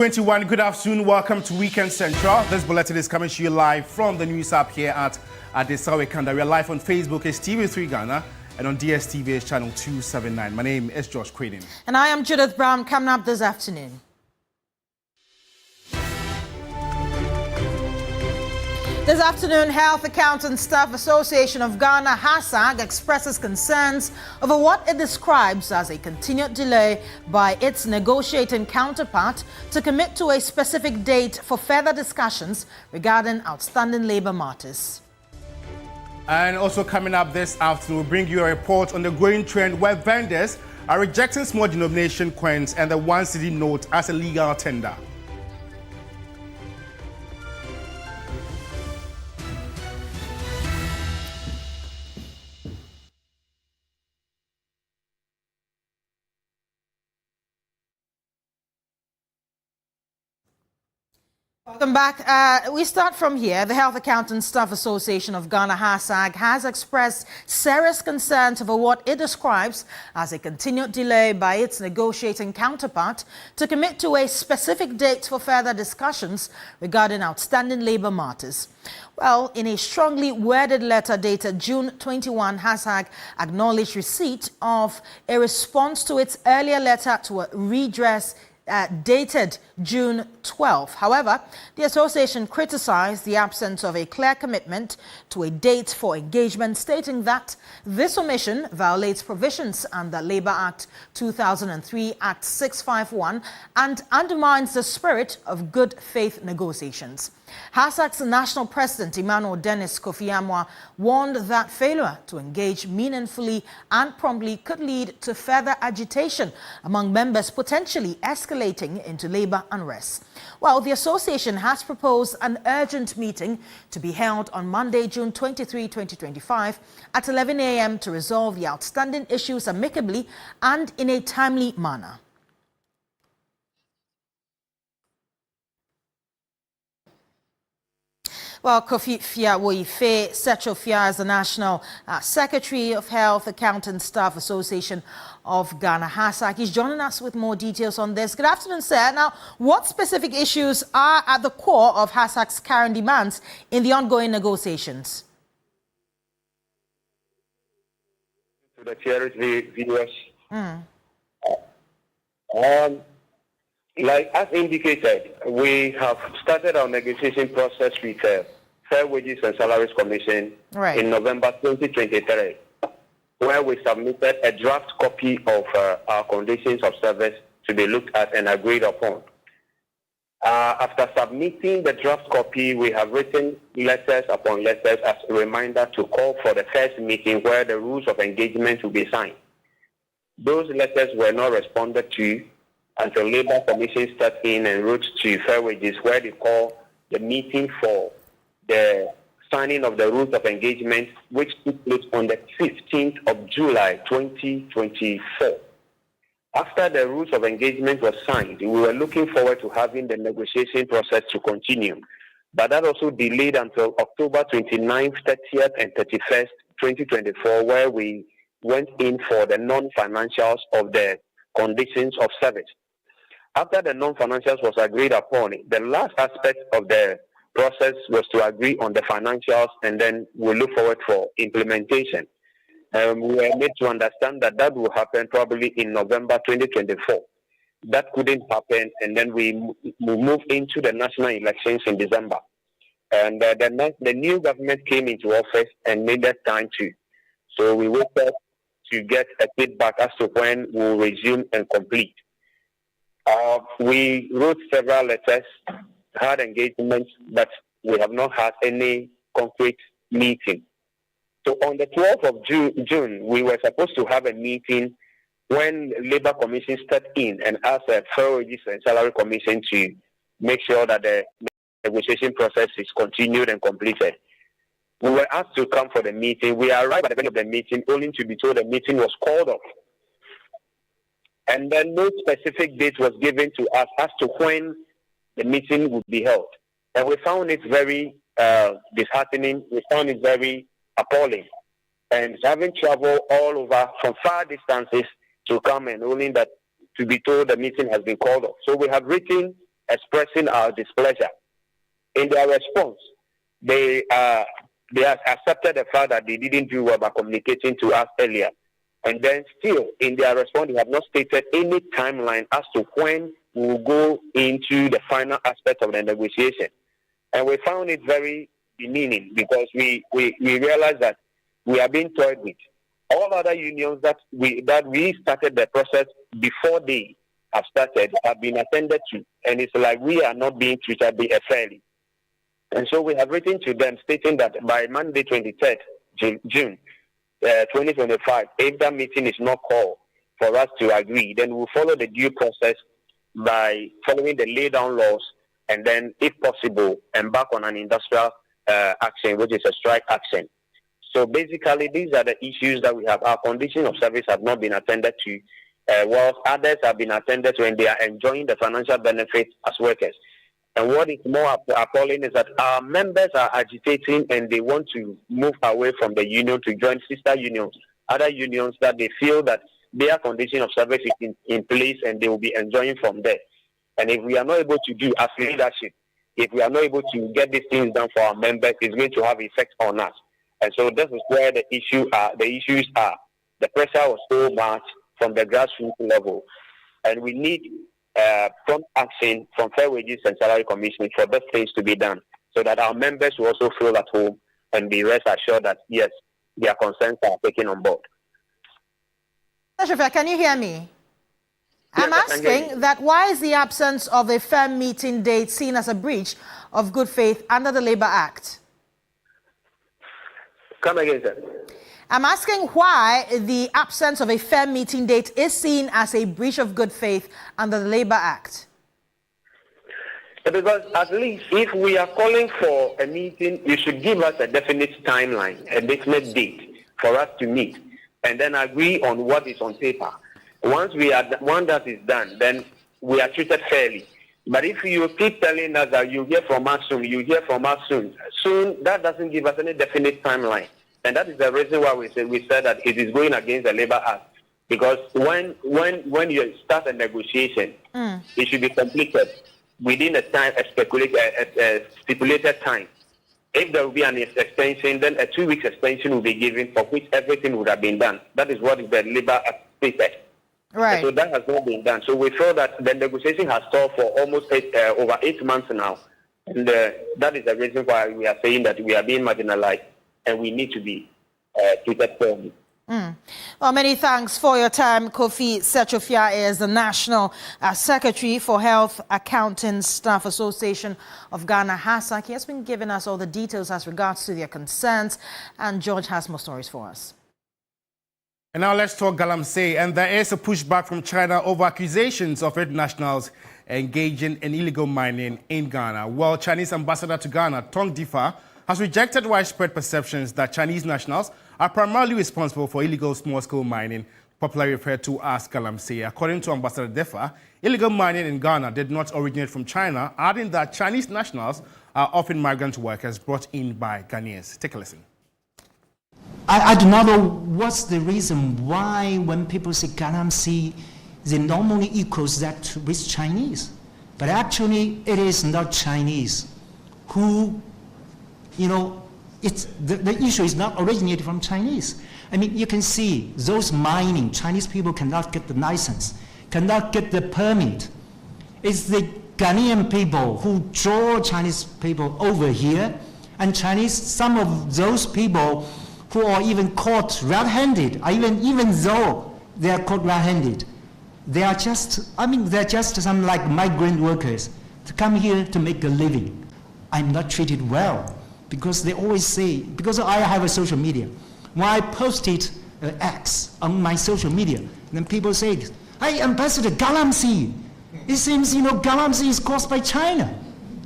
21, good afternoon. Welcome to Weekend Central. This bulletin is coming to you live from the news app here at Adesawe Kanda. We are live on Facebook as TV3 Ghana and on DSTV as channel 279. My name is Josh Quaden. And I am Judith Brown. Coming up this afternoon. This afternoon, Health Accountants Staff Association of Ghana, HASAG, expresses concerns over what it describes as a continued delay by its negotiating counterpart to commit to a specific date for further discussions regarding outstanding labor matters. And also coming up this afternoon, we'll bring you a report on the growing trend where vendors are rejecting small denomination coins and the 1 cedi note as a legal tender. Welcome back. We start from here. The Health Accountants Staff Association of Ghana, HASAG, has expressed serious concerns over what it describes as a continued delay by its negotiating counterpart to commit to a specific date for further discussions regarding outstanding labor matters. Well, in a strongly worded letter dated June 21, HASAG acknowledged receipt of a response to its earlier letter to a redress dated June 12. However, the association criticized the absence of a clear commitment to a date for engagement, stating that this omission violates provisions under Labour Act 2003, Act 651, and undermines the spirit of good faith negotiations. HASAG's national president, Emmanuel Dennis Kofi Amwa, warned that failure to engage meaningfully and promptly could lead to further agitation among members, potentially escalating into labor unrest. Well, the association has proposed an urgent meeting to be held on Monday, June 23, 2025 at 11 a.m. to resolve the outstanding issues amicably and in a timely manner. Well, Kofi Woife Setchofia is the National Secretary of Health Accountants Staff Association of Ghana, HASAG. He's joining us with more details on this. Good afternoon, sir. Now, what specific issues are at the core of HASAG's current demands in the ongoing negotiations? To the cherished viewers. Like as indicated, we have started our negotiation process with Fair Wages and Salaries Commission in November 2023, where we submitted a draft copy of our conditions of service to be looked at and agreed upon. After submitting the draft copy, we have written letters upon letters as a reminder to call for the first meeting where the rules of engagement will be signed. Those letters were not responded to until Labour Commission stepped in and wrote to Fair Wages, where they call the meeting for the signing of the rules of engagement, which took place on the 15th of July 2024. After the rules of engagement were signed, we were looking forward to having the negotiation process to continue, but that also delayed until October 29th, 30th, and 31st, 2024, where we went in for the non-financials of the conditions of service. After the non-financials was agreed upon, the last aspect of the process was to agree on the financials, and then we look forward for implementation. We were made to understand that that will happen probably in November 2024. That couldn't happen, and then we moved into the national elections in December. And the new government came into office and made that time too. So we waited to get a feedback as to when we'll resume and complete. We wrote several letters, had engagements, but we have not had any concrete meeting. So on the 12th of June, we were supposed to have a meeting when Labour Commission stepped in and asked the Fair Wages and Salary Commission to make sure that the negotiation process is continued and completed. We were asked to come for the meeting. We arrived at the end of the meeting only to be told the meeting was called off. And then no specific date was given to us as to when the meeting would be held. And we found it very disheartening. We found it very appalling. And having traveled all over from far distances to come and only that to be told the meeting has been called off. So we have written expressing our displeasure. In their response, they have accepted the fact that they didn't do well by communicating to us earlier. And then still, in their response, they have not stated any timeline as to when we will go into the final aspect of the negotiation. And we found it very demeaning because we realized that we are being toyed with. All other unions that we started the process before they have started have been attended to. And it's like we are not being treated fairly. And so we have written to them stating that by Monday 23rd June 2025, if that meeting is not called for us to agree, then we'll follow the due process by following the lay-down laws and then, if possible, embark on an industrial action, which is a strike action. So basically, these are the issues that we have. Our condition of service have not been attended to, whilst others have been attended to and they are enjoying the financial benefits as workers. And what is more appalling is that our members are agitating and they want to move away from the union to join sister unions, other unions that they feel that their condition of service is in place and they will be enjoying from there. And if we are not able to do as leadership, if we are not able to get these things done for our members, it's going to have effect on us. And so this is where the issues are. The pressure was so much from the grassroots level. And we need prompt action from Fair Wages and Salary Commission for these things to be done so that our members will also feel at home and be rest assured that, yes, their concerns are taken on board. Shafia, can you hear me? Yes, I'm asking that why is the absence of a firm meeting date seen as a breach of good faith under the Labour Act? Come again, sir. I'm asking why the absence of a firm meeting date is seen as a breach of good faith under the Labour Act. Because at least if we are calling for a meeting, you should give us a definite timeline, a definite date for us to meet, and then agree on what is on paper. Once that is done, then we are treated fairly. But if you keep telling us that you hear from us soon, soon, that doesn't give us any definite timeline. And that is the reason why we said that it is going against the Labour Act. Because when you start a negotiation, it should be completed within a stipulated time. If there will be an extension, then a 2-week extension will be given for which everything would have been done. That is what the Labour Act stated. Right. And so that has not been done. So we feel that the negotiation has stalled for almost over 8 months now. And that is the reason why we are saying that we are being marginalized and we need to be treated fairly. Well, many thanks for your time. Kofi Sechofia is the National Secretary for Health Accounting Staff Association of Ghana, HASAG. He has been giving us all the details as regards to their concerns, and George has more stories for us. And now let's talk Galamsey. And there is a pushback from China over accusations of its nationals engaging in illegal mining in Ghana. Well, Chinese ambassador to Ghana, Tong Difa, has rejected widespread perceptions that Chinese nationals are primarily responsible for illegal small-scale mining, popularly referred to as Galamsey. According to Ambassador Difa, illegal mining in Ghana did not originate from China, adding that Chinese nationals are often migrant workers brought in by Ghanaians. Take a listen. I do not know what's the reason why when people say Galamsey, they normally equals that with Chinese. But actually, it is not Chinese who, the issue is not originated from Chinese. I mean, you can see those mining, Chinese people cannot get the license, cannot get the permit. It's the Ghanaian people who draw Chinese people over here, and some of those people who are even caught red-handed, even though they are caught red-handed, they are just some like migrant workers to come here to make a living. I'm not treated well because they always say, because I have a social media, when I posted X on my social media, then people say, "Hey, Ambassador, Galamsey, it seems Galamsey is caused by China.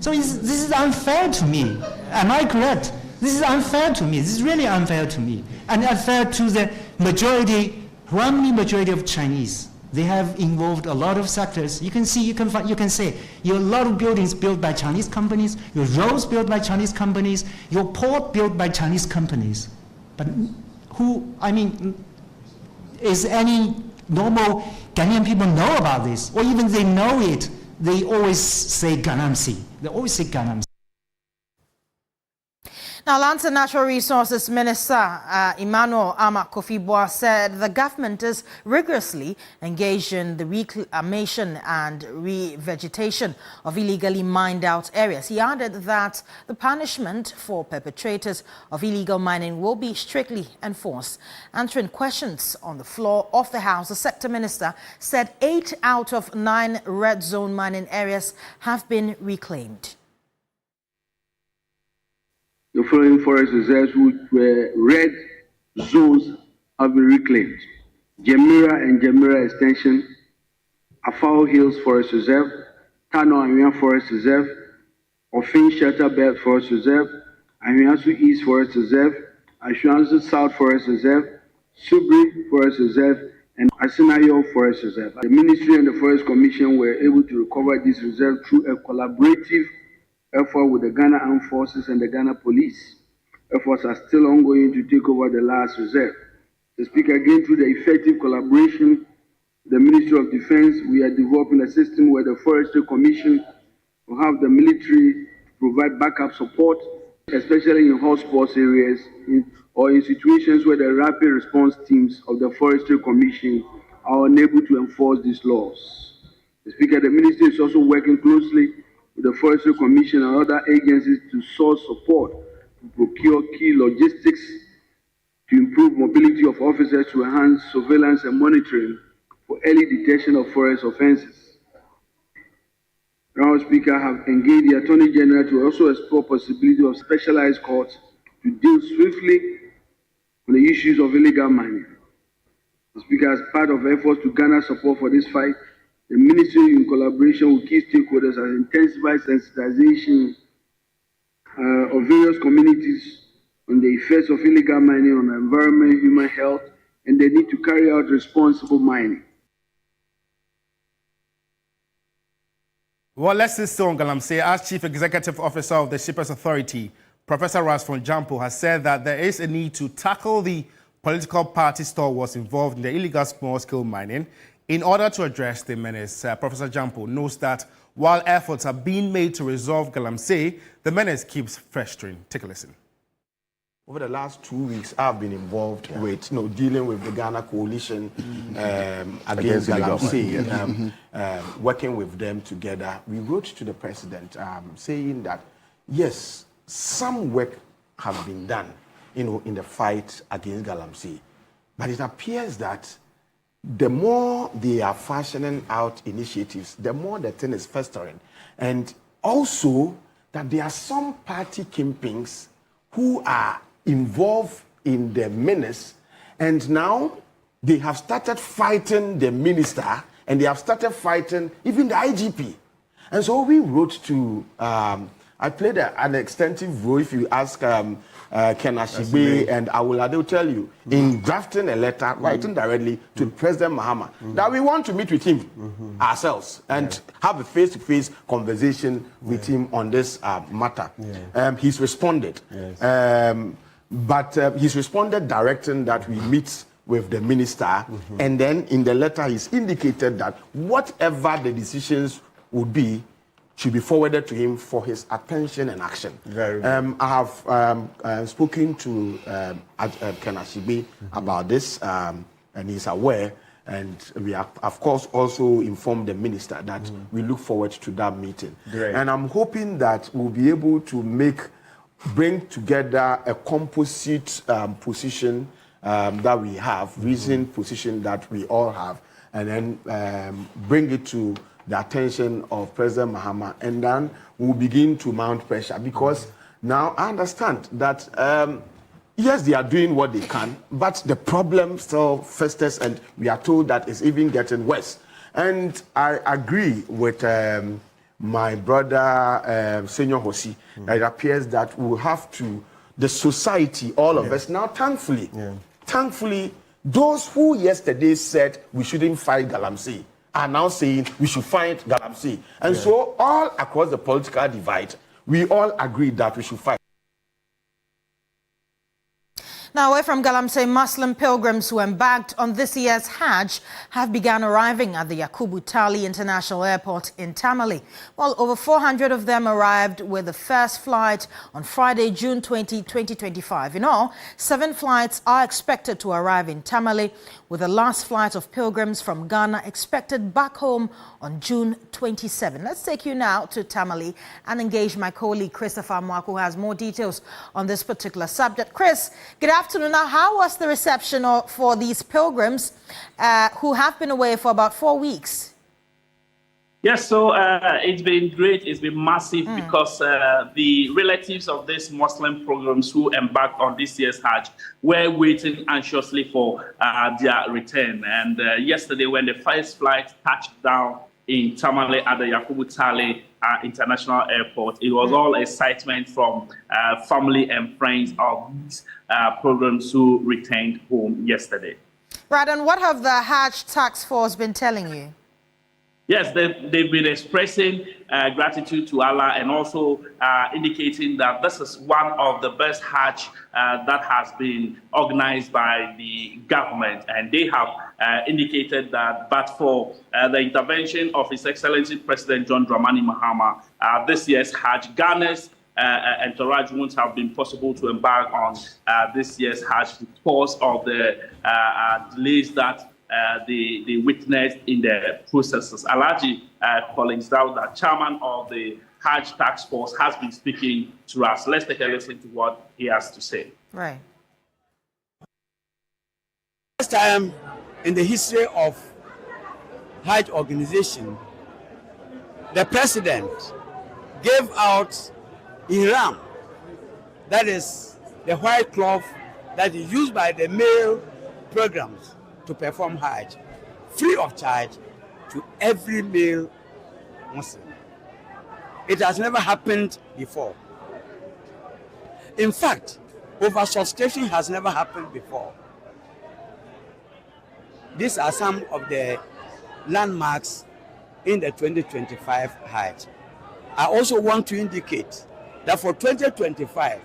So this is unfair to me. Am I correct? This is unfair to me. This is really unfair to me, and unfair to the overwhelming majority of Chinese. They have involved a lot of sectors. You can say, a lot of buildings built by Chinese companies, your roads built by Chinese companies, your port built by Chinese companies. But is any normal Ghanaian people know about this? Or even they know it, they always say Galamsey. They always say Galamsey. Now, Lands and Natural Resources Minister Emmanuel Ama Kofi-Boa said the government is rigorously engaged in the reclamation and revegetation of illegally mined out areas. He added that the punishment for perpetrators of illegal mining will be strictly enforced. Answering questions on the floor of the House, the sector minister said 8 out of 9 red zone mining areas have been reclaimed. The following forest reserves, which were red zones, have been reclaimed: Jemira and Jemira Extension, Afao Hills Forest Reserve, Tano Anwea Forest Reserve, Ofin Shelter Belt Forest Reserve, Anweasu East Forest Reserve, Ashuansu South Forest Reserve, Subri Forest Reserve, and Asinayo Forest Reserve. The Ministry and the Forest Commission were able to recover these reserves through a collaborative effort with the Ghana Armed Forces and the Ghana Police. Efforts are still ongoing to take over the last reserve. To speak again, through the effective collaboration with the Ministry of Defense, we are developing a system where the Forestry Commission will have the military provide backup support, especially in hotspots areas or in situations where the rapid response teams of the Forestry Commission are unable to enforce these laws. The Speaker, the Ministry is also working closely with the Forestry Commission and other agencies to source support to procure key logistics to improve mobility of officers to enhance surveillance and monitoring for early detection of forest offenses. Now, Speaker, have engaged the Attorney General to also explore possibility of specialized courts to deal swiftly on the issues of illegal mining. The Speaker, as part of efforts to garner support for this fight, the Ministry, in collaboration with key stakeholders, has intensified sensitization of various communities on the effects of illegal mining on the environment, human health, and the need to carry out responsible mining. Well, let's still on Galamsey. As Chief Executive Officer of the Shippers Authority, Professor Rasfon Jampo has said that there is a need to tackle the political party stalwarts involved in the illegal small-scale mining in order to address the menace. Professor Jampo notes that while efforts are being made to resolve Galamsey, the menace keeps festering. Take a listen. Over the last 2 weeks, I've been involved with dealing with the Ghana coalition against Galamsey, working with them together. We wrote to the president saying that, yes, some work has been done in the fight against Galamsey, but it appears that the more they are fashioning out initiatives, the more the thing is festering. And also that there are some party kingpins who are involved in the menace, and now they have started fighting the minister, and they have started fighting even the IGP. And so we wrote to, I played an extensive role, if you ask Ken Ashibe and Awula, they'll tell you, in drafting a letter, writing directly to President Mahama, that we want to meet with him ourselves and have a face-to-face conversation with him on this matter. He's responded. But he's responded directing that we meet with the minister, and then in the letter he's indicated that whatever the decisions would be should be forwarded to him for his attention and action. I have spoken to Ken Ashibe about this, and he's aware, and we have, of course, also informed the minister that we look forward to that meeting. And I'm hoping that we'll be able to bring together a composite position that we have, reasoned position that we all have, and then bring it to the attention of President Mahama, and then we'll begin to mount pressure, because now I understand that yes, they are doing what they can, but the problem still festers, and we are told that it's even getting worse. And I agree with my brother Senior Hosi, that it appears that we'll have to, the society, all of us now, thankfully, those who yesterday said we shouldn't fight Galamsey are now saying we should fight Galamsey. And so all across the political divide, we all agree that we should fight. Now, away from Galamsey, Muslim pilgrims who embarked on this year's Hajj have begun arriving at the Yakubu Tali International Airport in Tamale. Well, over 400 of them arrived with the first flight on Friday, June 20, 2025. In all, 7 flights are expected to arrive in Tamale, with the last flight of pilgrims from Ghana expected back home on June 27. Let's take you now to Tamale and engage my colleague Christopher Mwako, who has more details on this particular subject. Chris, good afternoon. Now, how was the reception for these pilgrims who have been away for about 4 weeks? Yes, so it's been great. It's been massive because the relatives of these Muslim pilgrims who embarked on this year's Hajj were waiting anxiously for their return. And yesterday, when the first flight touched down in Tamale at the Yakubu Tali International Airport, it was all excitement from family and friends of these pilgrims who returned home yesterday. Right, and what have the Hajj task force been telling you? Yes, they've been expressing gratitude to Allah and also indicating that this is one of the best Hajj that has been organized by the government. And they have indicated that but for the intervention of His Excellency President John Dramani Mahama, this year's Hajj, Ghana's entourage wouldn't have been possible to embark on this year's Hajj because of the delays that they witnessed in the processes. Alhaji Collins Dawda, chairman of the Hajj Task Force, has been speaking to us. Let's take a listen to what he has to say. Right. First time in the history of Hajj organization, the president gave out ihram, that is the white cloth that is used by the male programs to perform Hajj, free of charge to every male Muslim. It has never happened before. In fact, oversubscription has never happened before. These are some of the landmarks in the 2025 Hajj. I also want to indicate that for 2025,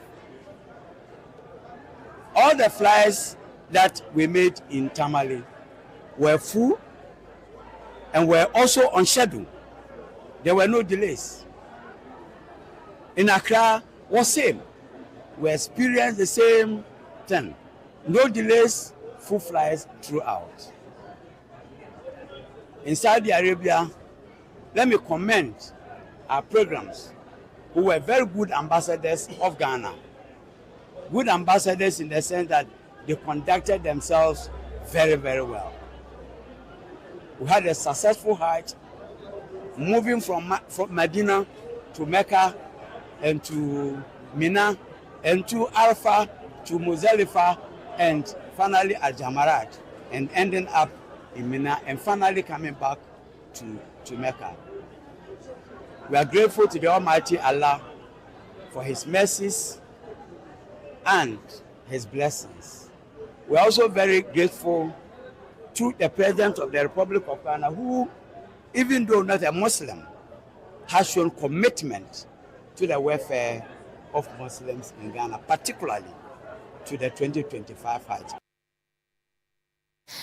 all the flights that we made in Tamale were full and were also on schedule. There were no delays. In Accra was same. We experienced the same thing. No delays, full flights throughout. In Saudi Arabia, let me commend our programs who were very good ambassadors of Ghana. Good ambassadors in the sense that they conducted themselves very, very well. We had a successful Hajj, moving from Medina to Mecca and to Mina and to Arafah to Muzdalifah and finally at Jamarat and ending up in Mina and finally coming back to Mecca. We are grateful to the Almighty Allah for His mercies and His blessings. We are also very grateful to the President of the Republic of Ghana, who, even though not a Muslim, has shown commitment to the welfare of Muslims in Ghana, particularly to the 2025 Hajj.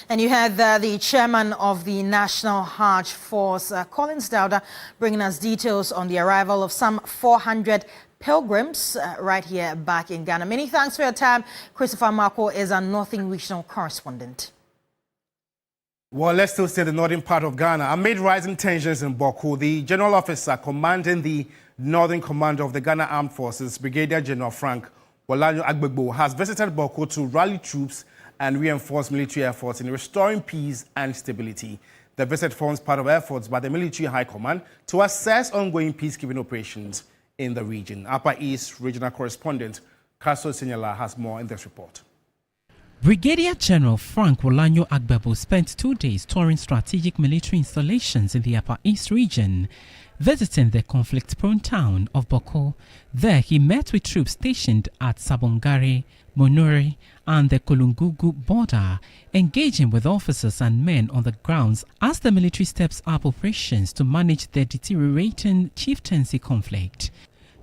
And you had the chairman of the National Hajj Force, Collins Dawda, bringing us details on the arrival of some 400 pilgrims right here back in Ghana. Many thanks for your time. Christopher Mwako is our Northern Regional Correspondent. Well, let's still stay in the northern part of Ghana. Amid rising tensions in Bawku, the general officer commanding the Northern Commander of the Ghana Armed Forces, Brigadier General Frank Wolanyo Agbegbo, has visited Bawku to rally troops and reinforce military efforts in restoring peace and stability. The visit forms part of efforts by the Military High Command to assess ongoing peacekeeping operations in the region. Upper East Regional Correspondent Kaso Sinyala has more in this report. Brigadier General Frank Wolanyo Agbegbo spent 2 days touring strategic military installations in the Upper East region, visiting the conflict-prone town of Bawku. There he met with troops stationed at Sabongare, Monore and the Kolungugu border, engaging with officers and men on the grounds as the military steps up operations to manage the deteriorating chieftaincy conflict.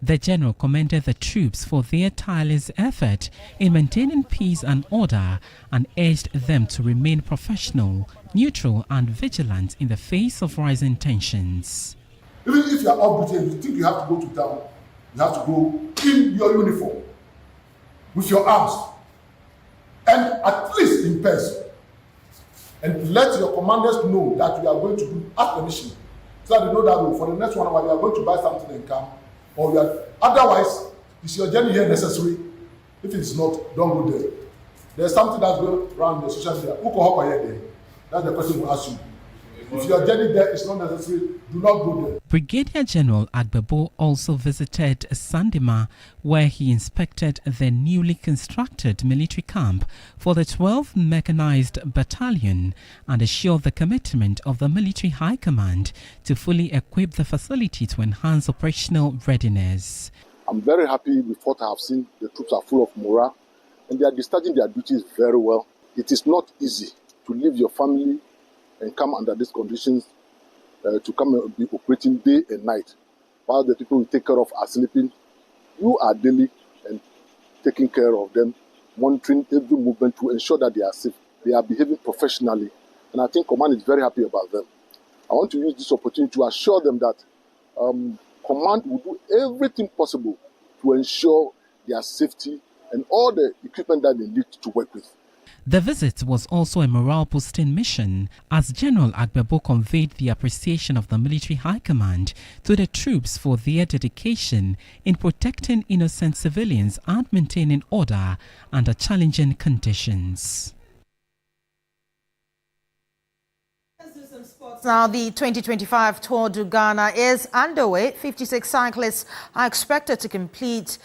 The general commended the troops for their tireless effort in maintaining peace and order and urged them to remain professional, neutral and vigilant in the face of rising tensions. Even if you are off duty and you think you have to go to town, you have to go in your uniform, with your arms, and at least in person. And let your commanders know that you are going to do ask permission, so that they know that for the next 1 hour you are going to buy something and come, or you are, otherwise, is your journey here necessary? If it's not, don't go there. There's something that's going around the social media. Who can help you there? That's the person who asks you. If your journey there is not necessary, do not go there. Brigadier General Agbebo also visited Sandima, where he inspected the newly constructed military camp for the 12th Mechanized Battalion and assured the commitment of the Military High Command to fully equip the facility to enhance operational readiness. I'm very happy with what I have seen. The troops are full of morale and they are discharging their duties very well. It is not easy to leave your family and come under these conditions to come and be operating day and night while the people we take care of are sleeping. You are daily and taking care of them, monitoring every movement to ensure that they are safe. They are behaving professionally, and I think Command is very happy about them. I want to use this opportunity to assure them that Command will do everything possible to ensure their safety and all the equipment that they need to work with. The visit was also a morale boosting mission, as General Agbebo conveyed the appreciation of the Military High Command to the troops for their dedication in protecting innocent civilians and maintaining order under challenging conditions. Now, the 2025 Tour du Ghana is underway. 56 cyclists are expected to compete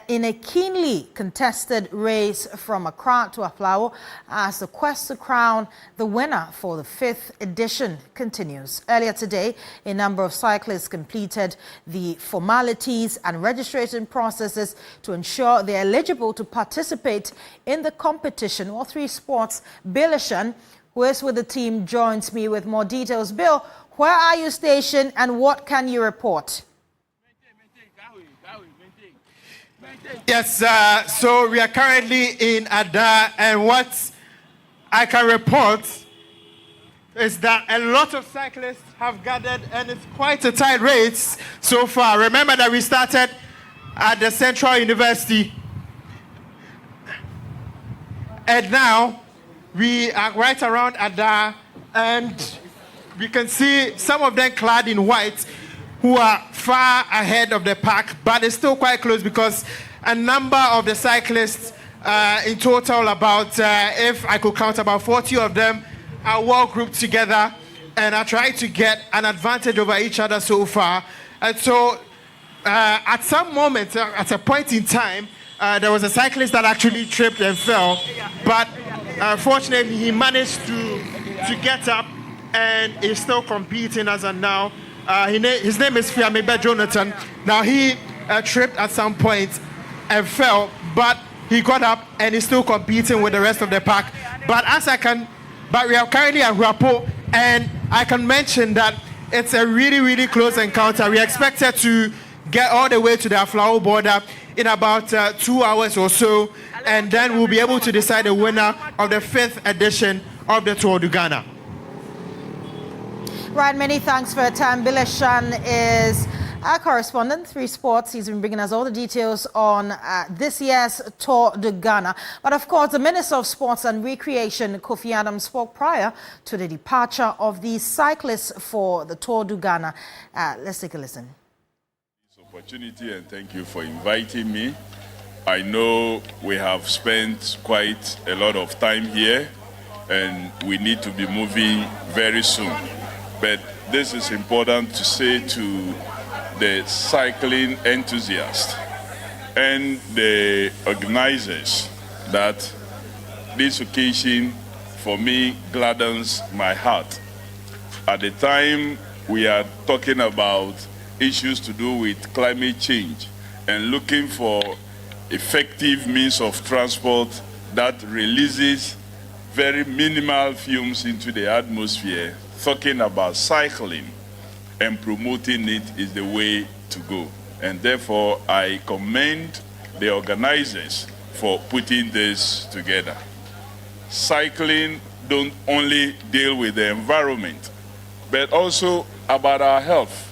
in a keenly contested race from Accra to Aflao as the quest to crown the winner for the 5th edition continues. Earlier today, a number of cyclists completed the formalities and registration processes to ensure they are eligible to participate in the competition. All three sports. Bilishan, who is with the team, joins me with more details. Bill, where are you stationed and what can you report? Yes, so we are currently in Ada, and what I can report is that a lot of cyclists have gathered and it's quite a tight race so far. Remember that we started at the Central University and now we are right around Ada, and we can see some of them clad in white who are far ahead of the pack, but it's still quite close because a number of the cyclists, in total about, if I could count, about 40 of them are well grouped together and are trying to get an advantage over each other so far. And so at some moment, at a point in time, there was a cyclist that actually tripped and fell, but fortunately, he managed to get up and is still competing as of now. His name is Fiamebe Jonathan. Now, he tripped at some point and fell, but he got up and is still competing with the rest of the pack. But we are currently at Huapo, and I can mention that it's a really, really close encounter. We expected to get all the way to the Aflao border in about 2 hours or so, and then we'll be able to decide the winner of the 5th edition of the Tour du Ghana. Right, many thanks for your time. Bilishan is our correspondent, 3 Sports. He's been bringing us all the details on this year's Tour du Ghana. But of course, the Minister of Sports and Recreation, Kofi Adams, spoke prior to the departure of the cyclists for the Tour du Ghana. Let's take a listen. Opportunity, and thank you for inviting me. I know we have spent quite a lot of time here and we need to be moving very soon. But this is important to say to the cycling enthusiasts and the organizers that this occasion for me gladdens my heart. At the time we are talking about issues to do with climate change and looking for effective means of transport that releases very minimal fumes into the atmosphere, talking about cycling and promoting it is the way to go. And therefore, I commend the organizers for putting this together. Cycling don't only deal with the environment, but also about our health.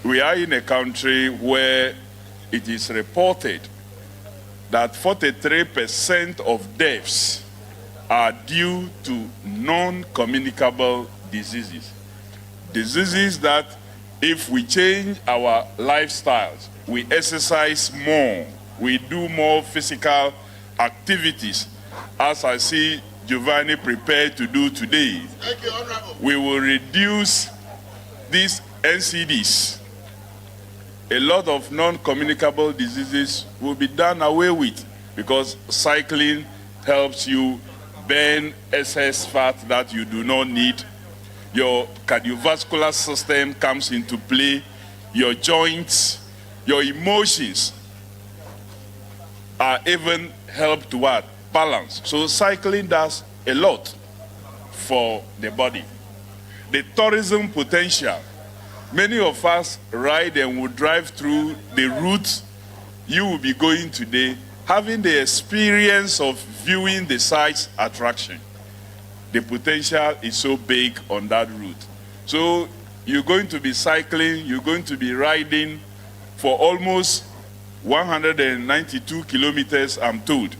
We are in a country where it is reported that 43% of deaths are due to non-communicable diseases. Diseases that if we change our lifestyles, we exercise more, we do more physical activities, as I see Giovanni prepared to do today, we will reduce these NCDs. A lot of non-communicable diseases will be done away with because cycling helps you burn excess fat that you do not need. Your cardiovascular system comes into play, your joints, your emotions are even helped to what? Balance. So cycling does a lot for the body. The tourism potential. Many of us ride and will drive through the route you will be going today, having the experience of viewing the sights attraction. The potential is so big on that route. So you're going to be cycling, you're going to be riding for almost 192 kilometers, I'm told.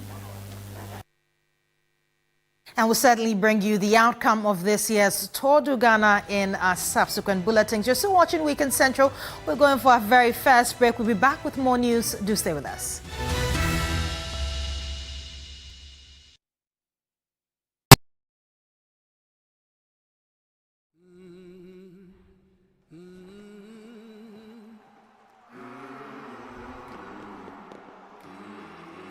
And we'll certainly bring you the outcome of this year's Tour du Ghana in our subsequent bulletins. You're still watching Weekend Central. We're going for our very first break. We'll be back with more news. Do stay with us.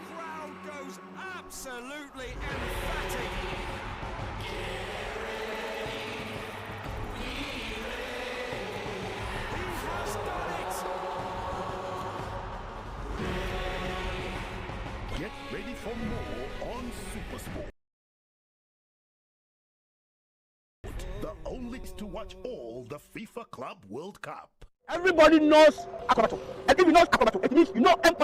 Crowd goes absolutely emphatic. Get ready for more on SuperSport. The only to watch all the FIFA Club World Cup. Everybody knows Akwabato. And if you know Akwabato, it means you know M.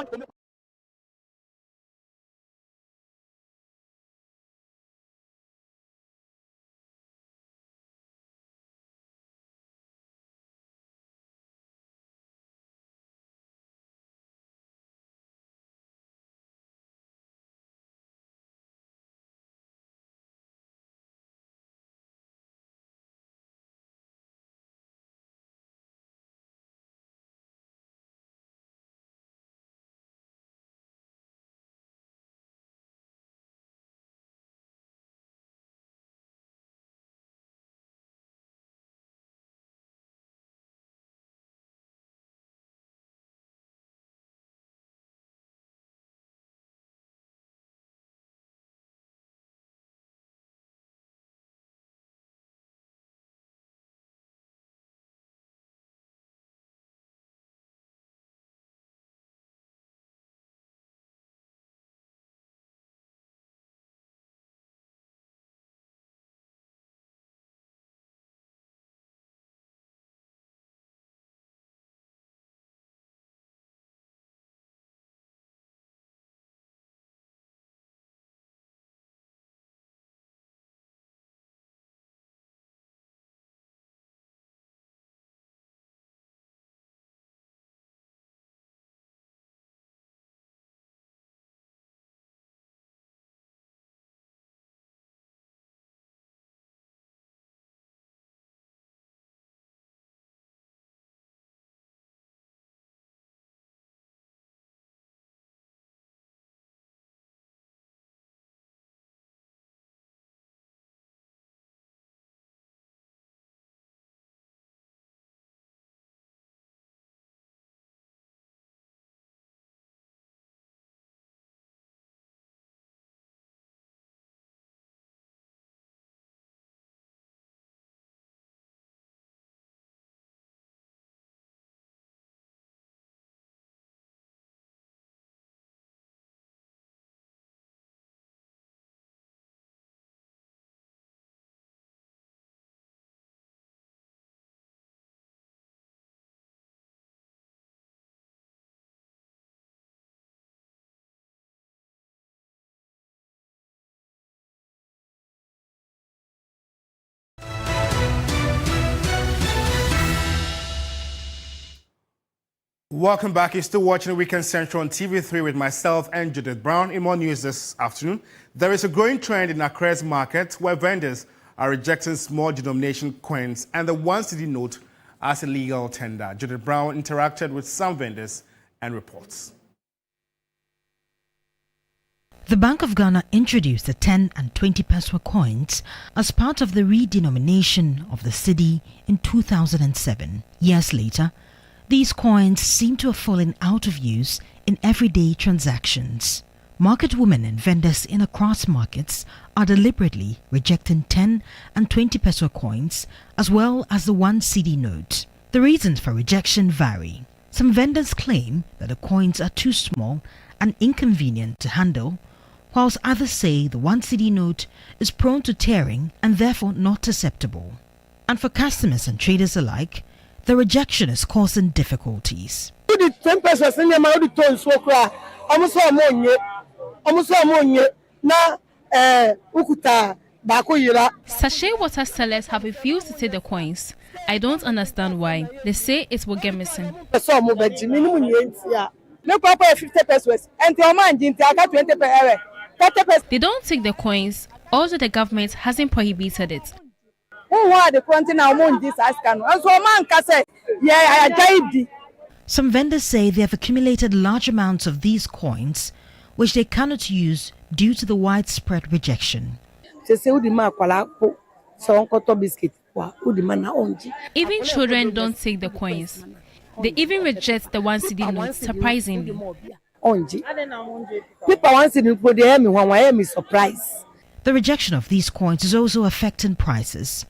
Welcome back. You're still watching Weekend Central on TV3 with myself and Judith Brown. In more news this afternoon, there is a growing trend in Accra's market where vendors are rejecting small denomination coins and the 1 cedi note as a legal tender. Judith Brown interacted with some vendors and reports. The Bank of Ghana introduced the 10 and 20 peso coins as part of the redenomination of the cedi in 2007. Years later, these coins seem to have fallen out of use in everyday transactions. Market women and vendors in Accra's markets are deliberately rejecting 10 and 20 peso coins as well as the 1 cedi note. The reasons for rejection vary. Some vendors claim that the coins are too small and inconvenient to handle, whilst others say the 1 cedi note is prone to tearing and therefore not acceptable. And for customers and traders alike, the rejection is causing difficulties. Sachet water sellers have refused to take the coins. I don't understand why. They say it will get missing. They don't take the coins, although the government hasn't prohibited it. Some vendors say they have accumulated large amounts of these coins, which they cannot use due to the widespread rejection. Even children don't take the coins. They even reject the 1 cedi note, surprisingly. The rejection of these coins is also affecting prices.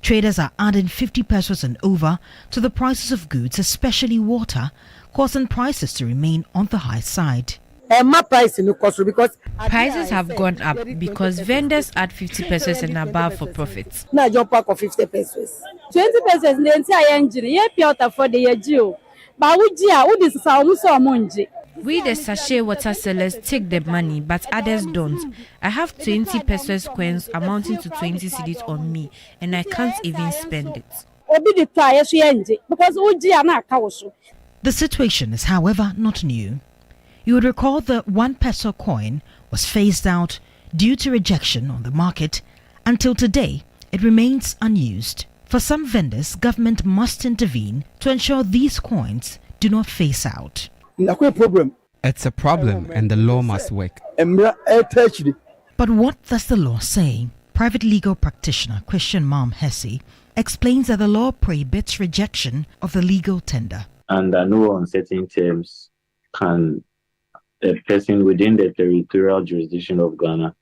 Traders are adding 50 pesos and over to the prices of goods, especially water, causing prices to remain on the high side. Prices have gone up because vendors add 50 pesos and above for profits. 20 pesos. We the sachet water sellers take the money, but others don't. I have 20 pesos coins amounting to 20 cedis on me, and I can't even spend it. The situation is, however, not new. You would recall the 1 peso coin was phased out due to rejection on the market. Until today, it remains unused. For some vendors, government must intervene to ensure these coins do not phase out. It's a problem and the law must work. But what does the law say? Private legal practitioner Christian Mam Hesse explains that the law prohibits rejection of the legal tender. Under no uncertain terms can a person within the territorial jurisdiction of Ghana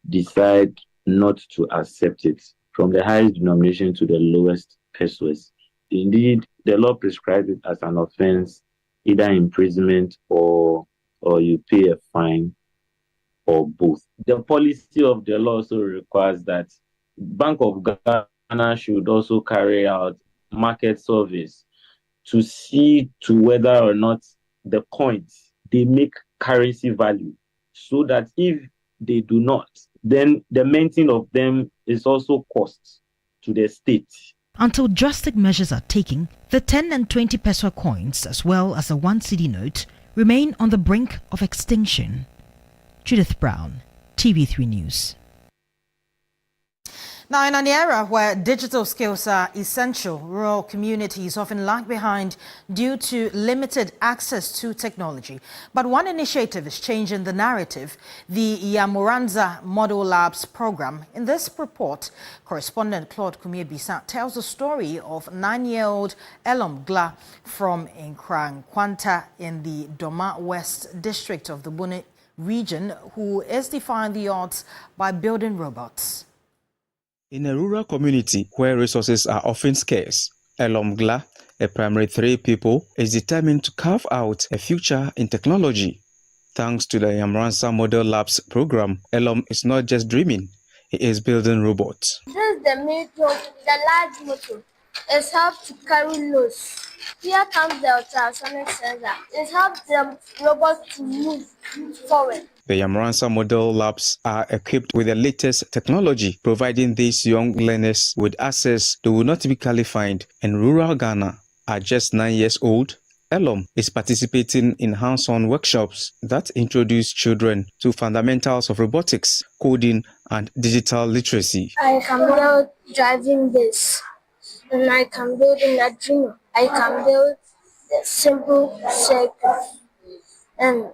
decide not to accept it, from the highest denomination to the lowest pesos. Indeed, the law prescribes it as an offense, either imprisonment or you pay a fine or both. The policy of the law also requires that Bank of Ghana should also carry out market surveys to see to whether or not the coins, they make currency value, so that if they do not, then the minting of them is also cost to the state. Until drastic measures are taken, the 10 and 20 peso coins, as well as the 1 cedi note, remain on the brink of extinction. Judith Brown, TV3 News. Now, in an era where digital skills are essential, rural communities often lag behind due to limited access to technology. But one initiative is changing the narrative, the Yamuranza Model Labs program. In this report, correspondent Claude Kumie-Bisa tells the story of 9-year-old Elom Gla from Nkrang-Kwanta in the Doma West district of the Bune region, who is defying the odds by building robots. In a rural community where resources are often scarce, Elom Gla, a primary 3 pupil, is determined to carve out a future in technology. Thanks to the Yamuranza Model Labs program, Elom is not just dreaming, he is building robots. This is the motor, the large motor. It helps to carry loads. Here comes the ultrasonic sensor. It helps the robot to move forward. The Yamuranza Model Labs are equipped with the latest technology, providing these young learners with access they will not typically find in rural Ghana. At just 9 years old, Elom is participating in hands-on workshops that introduce children to fundamentals of robotics, coding, and digital literacy. I can build driving this, and I can build an Arduino. I can build a simple circuit, and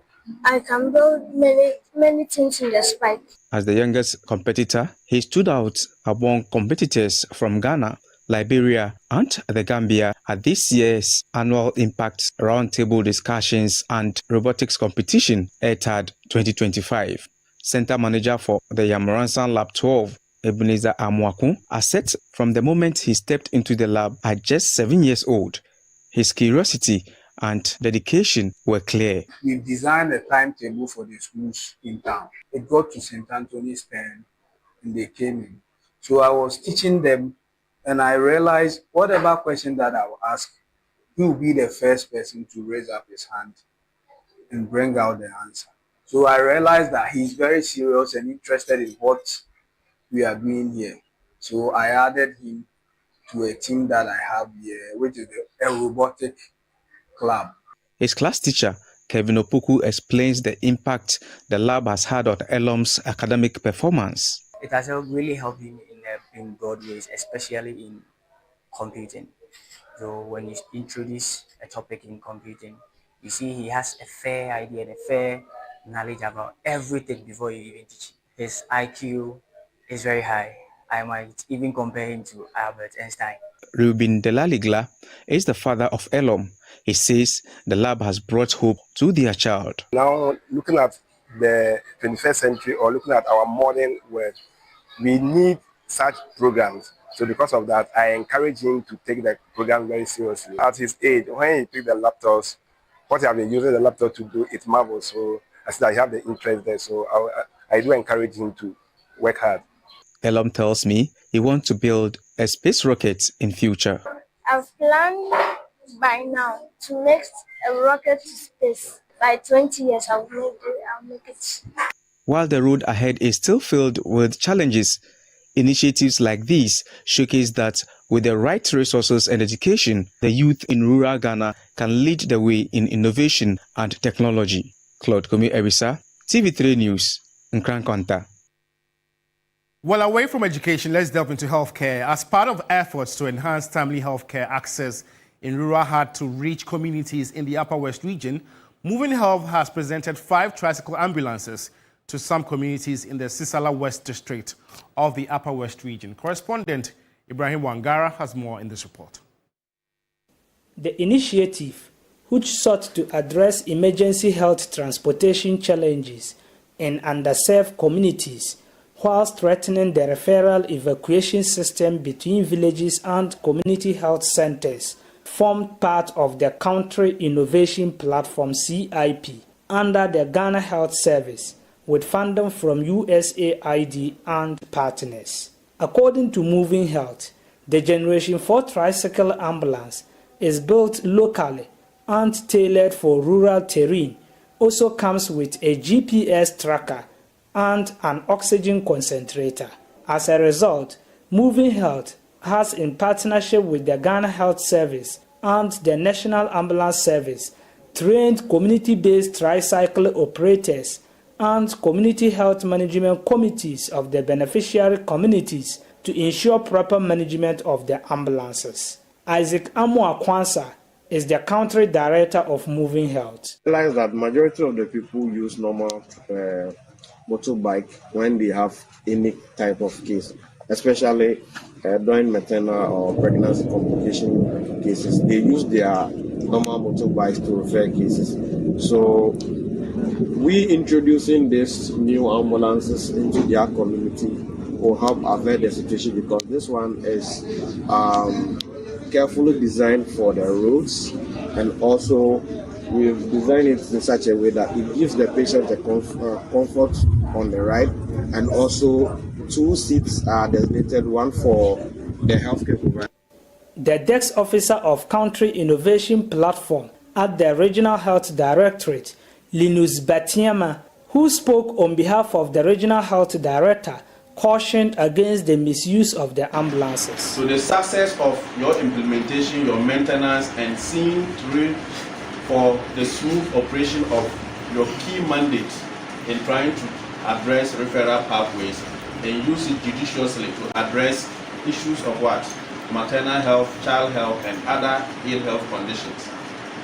I can build many things in the spike. As the youngest competitor, he stood out among competitors from Ghana, Liberia, and the Gambia at this year's annual Impact Roundtable Discussions and Robotics Competition, ETAD 2025. Center Manager for the Yamoransan Lab 12, Ebenezer Amwaku, asserts from the moment he stepped into the lab at just 7 years old, his curiosity and dedication were clear. We've designed a timetable for the schools in town. It got to St. Anthony's 10 and they came in. So I was teaching them and I realized whatever question that I will ask, he will be the first person to raise up his hand and bring out the answer. So I realized that he's very serious and interested in what we are doing here. So I added him to a team that I have here, which is a robotic club. His class teacher, Kevin Opoku, explains the impact the lab has had on Elom's academic performance. It has really helped him in broad ways, especially in computing. So when you introduce a topic in computing, you see he has a fair idea and a fair knowledge about everything before you even teach. His IQ is very high. I might even compare him to Albert Einstein. Reuben Delaligla is the father of Elom. He says the lab has brought hope to their child. Now, looking at the 21st century or looking at our modern world, we need such programs. So because of that, I encourage him to take the program very seriously. At his age, when he picked the laptops, what he has been using the laptop to do, it's marvelous. So I said I have the interest there. So I do encourage him to work hard. Elom tells me he wants to build a space rocket in future. I've planned by now to make a rocket to space. By 20 years, I'll make it. While the road ahead is still filled with challenges, initiatives like these showcase that with the right resources and education, the youth in rural Ghana can lead the way in innovation and technology. Claude Komi Erisa, TV3 News, Nkrankonta. Well, away from education, let's delve into healthcare. As part of efforts to enhance timely healthcare access in rural hard-to-reach communities in the Upper West region, Moving Health has presented 5 tricycle ambulances to some communities in the Sisala West District of the Upper West region. Correspondent Ibrahim Wangara has more in this report. The initiative, which sought to address emergency health transportation challenges in underserved communities, whilst threatening the referral evacuation system between villages and community health centers, formed part of the Country Innovation Platform CIP under the Ghana Health Service with funding from USAID and partners. According to Moving Health, the Generation 4 tricycle ambulance is built locally and tailored for rural terrain, also comes with a GPS tracker and an oxygen concentrator. As a result, Moving Health has, in partnership with the Ghana Health Service and the National Ambulance Service, trained community-based tricycle operators and community health management committees of the beneficiary communities to ensure proper management of the ambulances. Isaac Amu-Akwansa is the country director of Moving Health. I realize that majority of the people use normal motorbike when they have any type of case, especially during maternal or pregnancy complication cases. They use their normal motorbikes to refer cases. So we introducing these new ambulances into their community will help avert the situation, because this one is carefully designed for the roads, and also we've designed it in such a way that it gives the patient a comfort on the ride, and also 2 seats are designated, one for the healthcare provider. The desk officer of Country Innovation Platform at the Regional Health Directorate, Linus Batiama, who spoke on behalf of the Regional Health Director, cautioned against the misuse of the ambulances. So the success of your implementation, your maintenance, and seeing through for the smooth operation of your key mandate in trying to address referral pathways and use it judiciously to address issues of what? Maternal health, child health, and other ill health conditions.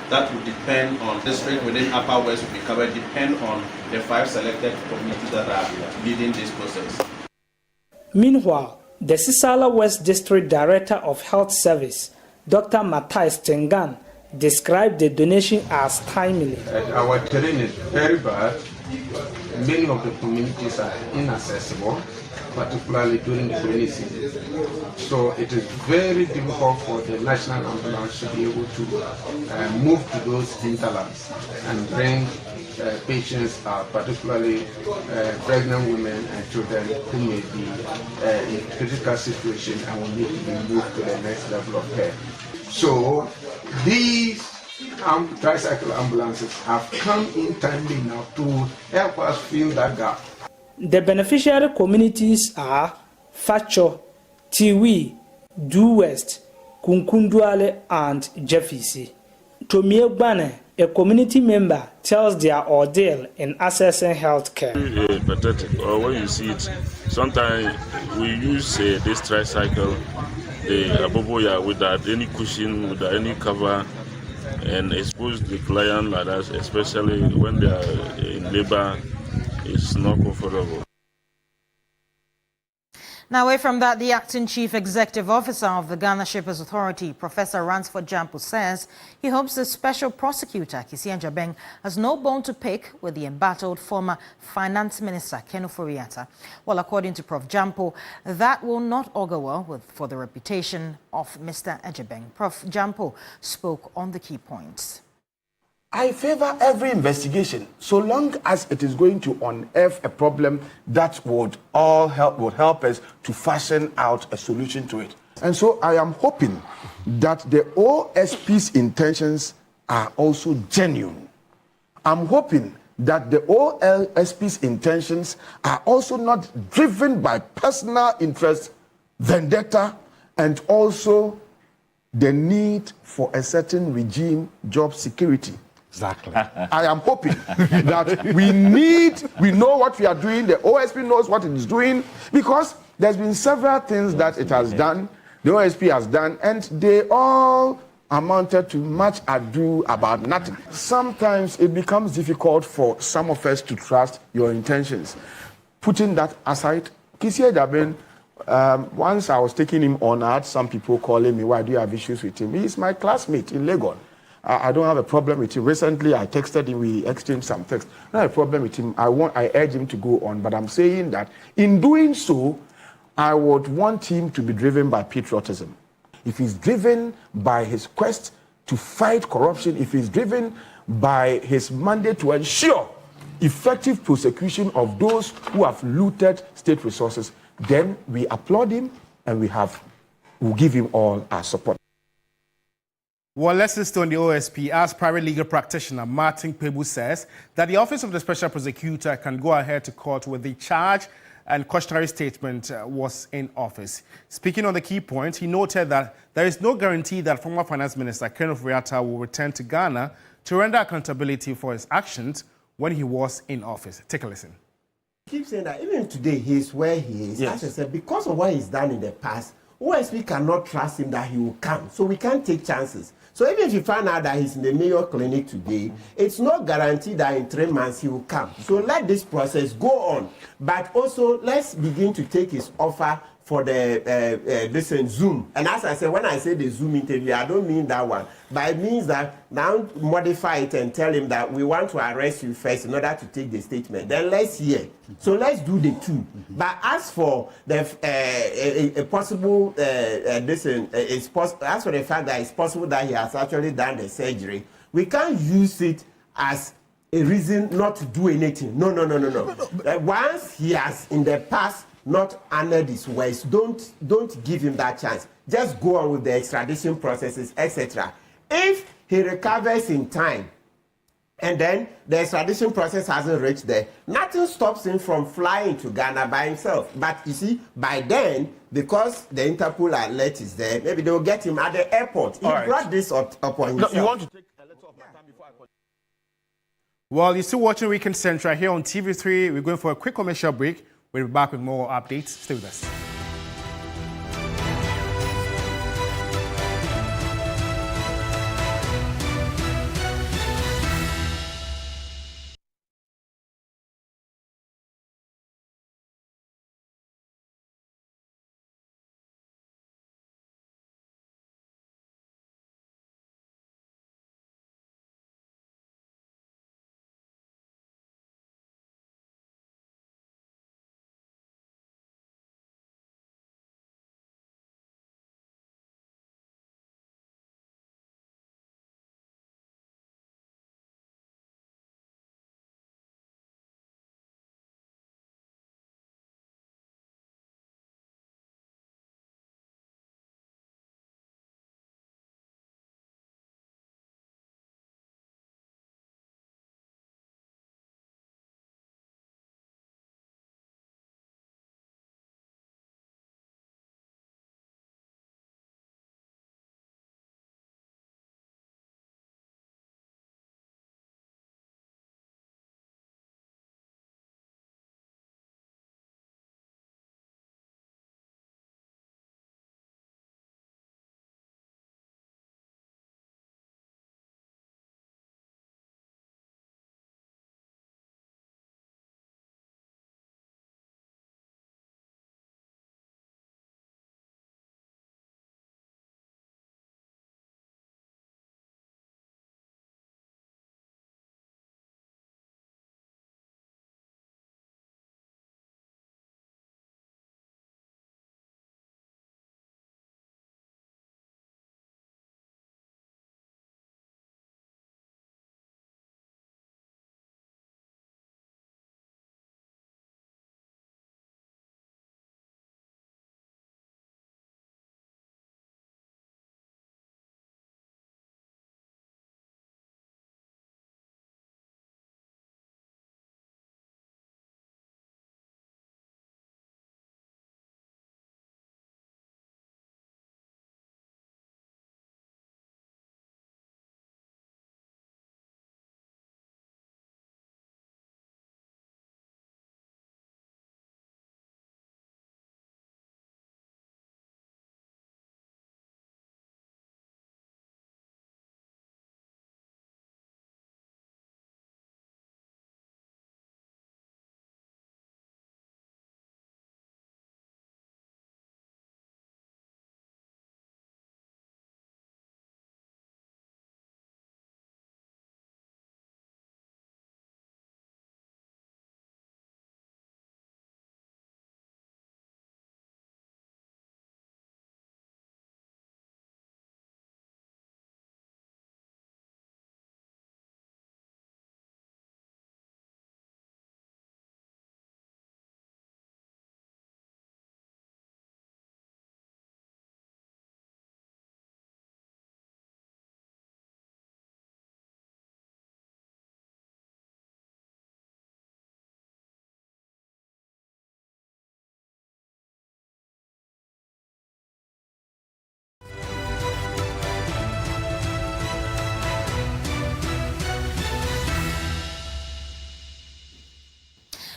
That would depend on district within Upper West will be covered, depend on the 5 selected communities that are leading this process. Meanwhile, the Sisala West District Director of Health Service, Dr. Matthias Tengan, described the donation as timely. Our terrain is very bad. Many of the communities are inaccessible, particularly during the rainy season. So it is very difficult for the national ambulance to be able to move to those hinterlands and bring patients, particularly pregnant women and children who may be in critical situation and will need to be moved to the next level of care. So these tricycle ambulances have come in timely now to help us fill that gap. The beneficiary communities are Facho, Tiwi, Du West, Kunkunduale, and Jeffisi. Tomie Gbane, a community member, tells their ordeal in accessing health care. Pathetic, or when you see it, sometimes we use this tricycle, the aboboya, without any cushion, without any cover, and expose the client like that, especially when they are in labor. It's not comfortable. Now, away from that, the acting chief executive officer of the Ghana Shippers Authority, Professor Ransford Jampo, says he hopes the special prosecutor, Kisi Ajabeng, has no bone to pick with the embattled former finance minister, Ken Ofori-Atta. Well, according to Prof. Jampo, that will not augur well for the reputation of Mr. Ajabeng. Prof. Jampo spoke on the key points. I favor every investigation so long as it is going to unearth a problem that would help us to fashion out a solution to it. And so I am hoping that the OSP's intentions are also genuine. I'm hoping that the OSP's intentions are also not driven by personal interest, vendetta, and also the need for a certain regime job security. Exactly. I am hoping that we know what we are doing, the OSP knows what it is doing, because there's been several things that it has done, the OSP has done, and they all amounted to much ado about nothing. Sometimes it becomes difficult for some of us to trust your intentions. Putting that aside, Kisi Ajabeng, once I was taking him on, I had some people calling me, why do you have issues with him? He's my classmate in Legon. I don't have a problem with him. Recently, I texted him, we exchanged some text. Not a problem with him. I urge him to go on, but I'm saying that in doing so, I would want him to be driven by patriotism. If he's driven by his quest to fight corruption, if he's driven by his mandate to ensure effective prosecution of those who have looted state resources, then we applaud him and we'll give him all our support. Well, let's listen on the OSP. As private legal practitioner Martin Pebu says that the Office of the Special Prosecutor can go ahead to court with the charge and cautionary statement was in office. Speaking on the key points, he noted that there is no guarantee that former Finance Minister Ken Ofori-Atta will return to Ghana to render accountability for his actions when he was in office. Take a listen. He keeps saying that even today he is where he is. Yes. As I said, because of what he's done in the past, OSP cannot trust him that he will come. So we can't take chances. So even if you find out that he's in the Mayo Clinic today, it's not guaranteed that in 3 months he will come. So let this process go on. But also, let's begin to take his offer for the Zoom. And as I said, when I say the Zoom interview, I don't mean that one. But it means that now modify it and tell him that we want to arrest you first in order to take the statement. Then let's hear. So let's do the two. But as for the possible, as for the fact that it's possible that he has actually done the surgery, we can't use it as a reason not to do anything. No. Once he has in the past not honored his words, don't give him that chance. Just go on with the extradition processes, etc. If he recovers in time, and then the extradition process hasn't reached there, nothing stops him from flying to Ghana by himself. But you see, by then, because the Interpol alert is there, maybe they will get him at the airport. He brought this upon himself. No, you want to take Well, you're still watching Weekend Central here on TV3. We're going for a quick commercial break. We'll be back with more updates. Stay with us.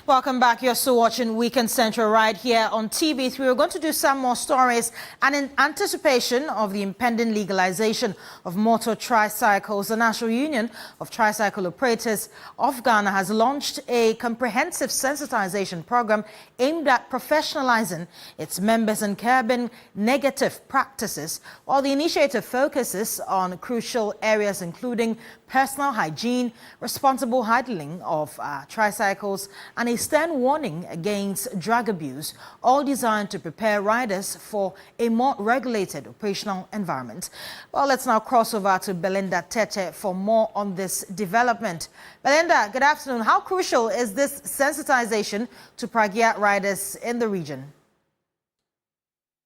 Welcome back. You're still watching Weekend Central right here on TV3. We're going to do some more stories, and in anticipation of the impending legalization of motor tricycles, the National Union of Tricycle Operators of Ghana has launched a comprehensive sensitization program aimed at professionalizing its members and curbing negative practices, while the initiative focuses on crucial areas including personal hygiene, responsible handling of tricycles, and a stern warning against drug abuse, all designed to prepare riders for a more regulated operational environment. Well, let's now cross over to Belinda Tete for more on this development. Belinda, good afternoon. How crucial is this sensitization to Pragya riders in the region?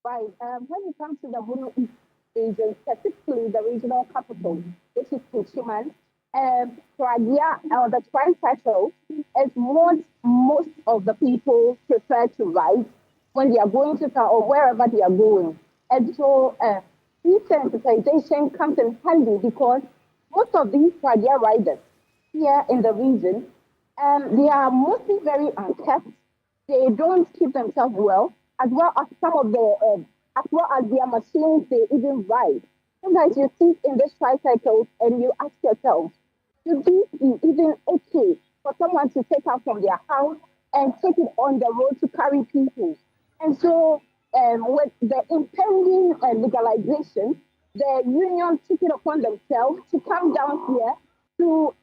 Right. When it comes to the Bunu East region, specifically the regional capital, which is Kuchiman, Pragya or the tricycle is what most of the people prefer to ride when they are going to town or wherever they are going. And so desensitization comes in handy because most of these Pragia riders here in the region, they are mostly very unkept. They don't keep themselves well, as well as some of the, as well as their machines they even ride. Sometimes you sit in this tricycle and you ask yourself, should this be even okay for someone to take out from their house and take it on the road to carry people? And so, with the impending legalization, the union took it upon themselves to come down here to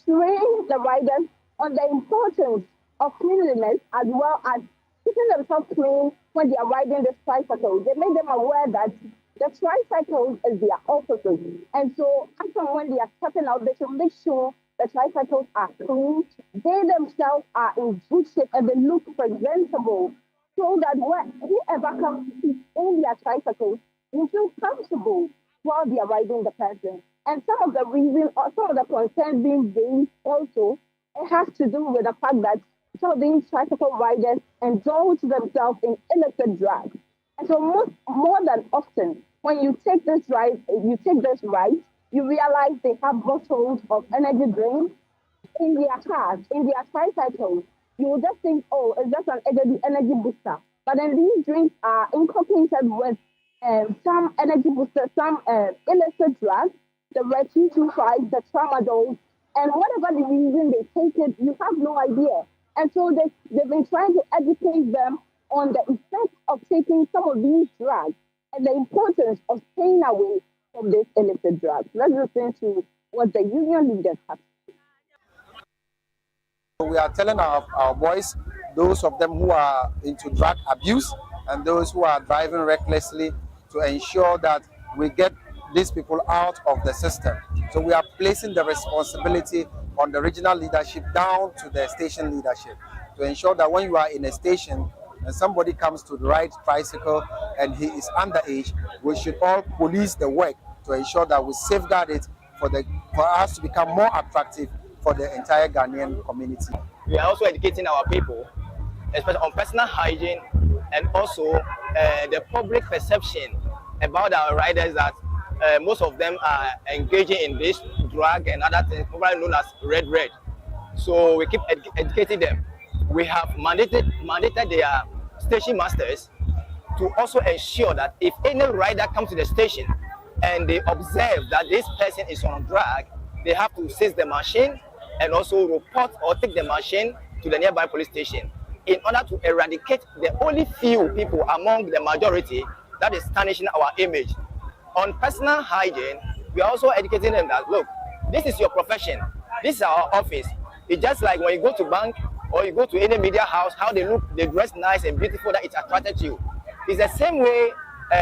train the riders on the importance of cleanliness as well as keeping themselves clean when they are riding this tricycle. They made them aware that the tricycle is their offices. And so, after when they are stepping out, they should make sure the tricycles are clean. They themselves are in good shape and they look presentable so that whoever comes in their tricycles will feel comfortable while they are riding the person. And some of the reasons or some of the concerns being raised also, it has to do with the fact that some of these tricycle riders indulge themselves in illicit drugs. And so more than often, when you take this ride, you realize they have bottles of energy drinks in their cars, in their tricycles. You will just think, oh, it's just an energy booster. But then these drinks are incorporated with some energy boosters, some illicit drugs, the Red-225, the tramadol, and whatever the reason they take it, you have no idea. And so they've been trying to educate them on the effects of taking some of these drugs and the importance of staying away from these illicit drugs. Let's listen to what the union leaders have. We are telling our boys, those of them who are into drug abuse and those who are driving recklessly, to ensure that we get these people out of the system. So we are placing the responsibility on the regional leadership down to the station leadership to ensure that when you are in a station and somebody comes to ride tricycle and he is underage, we should all police the work to ensure that we safeguard it for us to become more attractive for the entire Ghanaian community. We are also educating our people, especially on personal hygiene and also the public perception about our riders, that most of them are engaging in this drug and other things, probably known as red. So we keep educating them. We have mandated their station masters to also ensure that if any rider comes to the station and they observe that this person is on drug, they have to seize the machine and also report or take the machine to the nearby police station in order to eradicate the only few people among the majority that is tarnishing our image. On personal hygiene, we are also educating them that, look, this is your profession, this is our office. It's just like when you go to bank or you go to any media house, how they look, they dress nice and beautiful, that it's attracted to you. It's the same way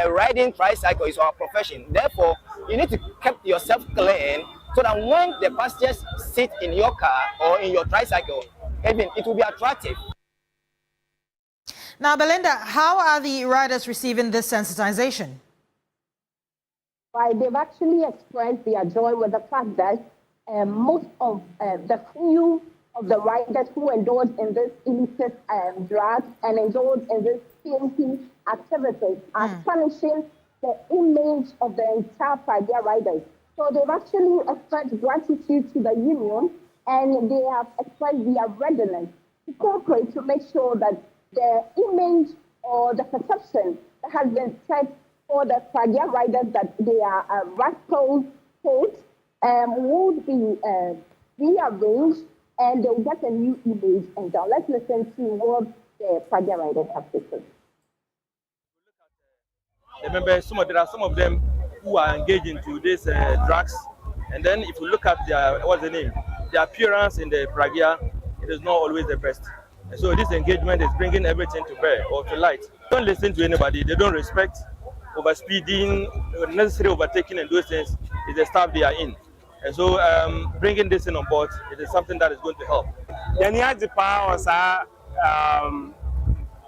riding tricycle is our profession. Therefore, you need to keep yourself clean so that when the passengers sit in your car or in your tricycle, even it will be attractive. Now, Belinda, how are the riders receiving this sensitization? Right, they've actually expressed their joy with the fact that most of the few of the riders who indulge in this illicit drugs and indulge in this filthy activities are tarnishing the image of the entire Pragia riders. So they've actually expressed gratitude to the union, and they have expressed their readiness to cooperate to make sure that the image or the perception that has been set for the Pragia riders that they are rascals, would be rearranged and they'll get a new image. And now let's listen to what the Pragia riders have to say. Remember, there are some of them who are engaged into these drugs, and then if you look at their their appearance in the Pragia, it is not always the best. And so this engagement is bringing everything to bear or to light. Don't listen to anybody. They don't respect overspeeding, unnecessary overtaking, and those things is the stuff they are in. And so bringing this in on board, it is something that is going to help.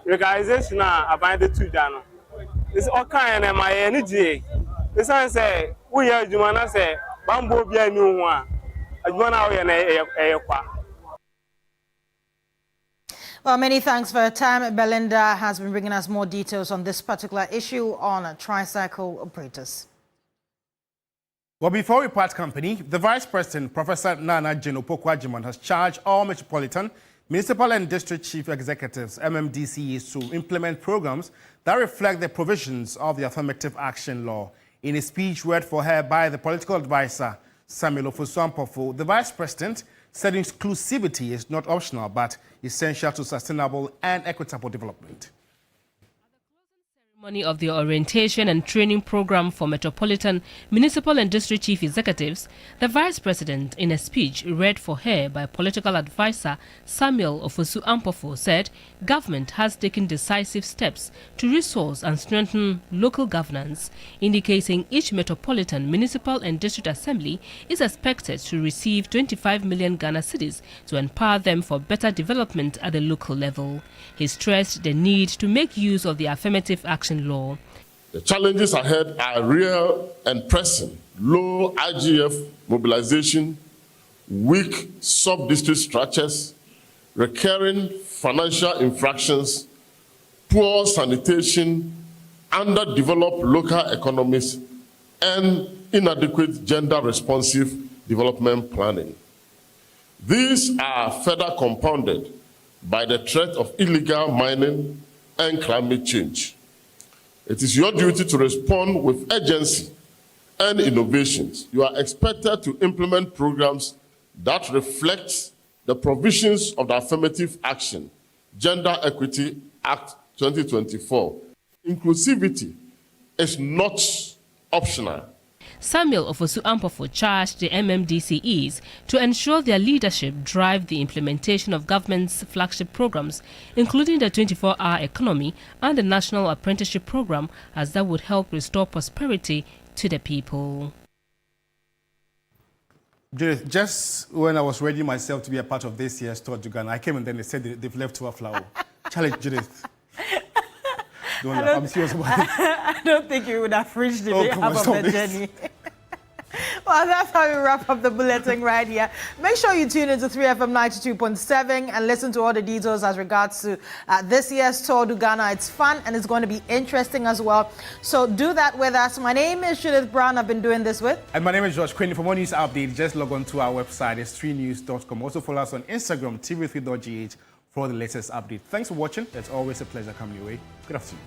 Organization about the two dano. This all kind of my energy. This one say we are Jumana say Bambo be a new one. Well, many thanks for your time. Belinda has been bringing us more details on this particular issue on tricycle operators. Well, before we part company, the Vice President, Professor Nana Jane Opoku-Agyeman, has charged all metropolitan, municipal and district chief executives, MMDCEs, to implement programs that reflect the provisions of the affirmative action law. In a speech read for her by the political advisor, Samuel Ofosu-Ampofo, the Vice President said inclusivity is not optional but essential to sustainable and equitable development. Ceremony of the orientation and training program for metropolitan, municipal and district chief executives, the Vice President, in a speech read for her by political advisor Samuel Ofosu-Ampofo, said government has taken decisive steps to resource and strengthen local governance, indicating each metropolitan, municipal and district assembly is expected to receive 25 million Ghana cedis to empower them for better development at the local level. He stressed the need to make use of the affirmative action law. The challenges ahead are real and pressing. Low IGF mobilization, weak sub-district structures, recurring financial infractions, poor sanitation, underdeveloped local economies, and inadequate gender-responsive development planning. These are further compounded by the threat of illegal mining and climate change. It is your duty to respond with urgency and innovations. You are expected to implement programs that reflect the provisions of the Affirmative Action, Gender Equity Act 2024. Inclusivity is not optional. Samuel Ofosu-Ampofo charged the MMDCEs to ensure their leadership drive the implementation of government's flagship programs, including the 24-hour economy and the National Apprenticeship Program, as that would help restore prosperity to the people. Judith, just when I was ready myself to be a part of this year's tour to Ghana, I came and then they said they've left to a flower. Challenge, Judith. Don't laugh. I'm serious about it. I don't think you would have reached the half of the journey. Well, that's how we wrap up the bulletin right here. Make sure you tune into 3FM 92.7 and listen to all the details as regards to this year's tour to Ghana. It's fun and it's going to be interesting as well. So do that with us. My name is Judith Brown. I've been doing this with. And my name is George Quinn. For more news updates, just log on to our website, s3news.com. Also follow us on Instagram, tv3.gh, for the latest update. Thanks for watching. It's always a pleasure coming your way. Good afternoon.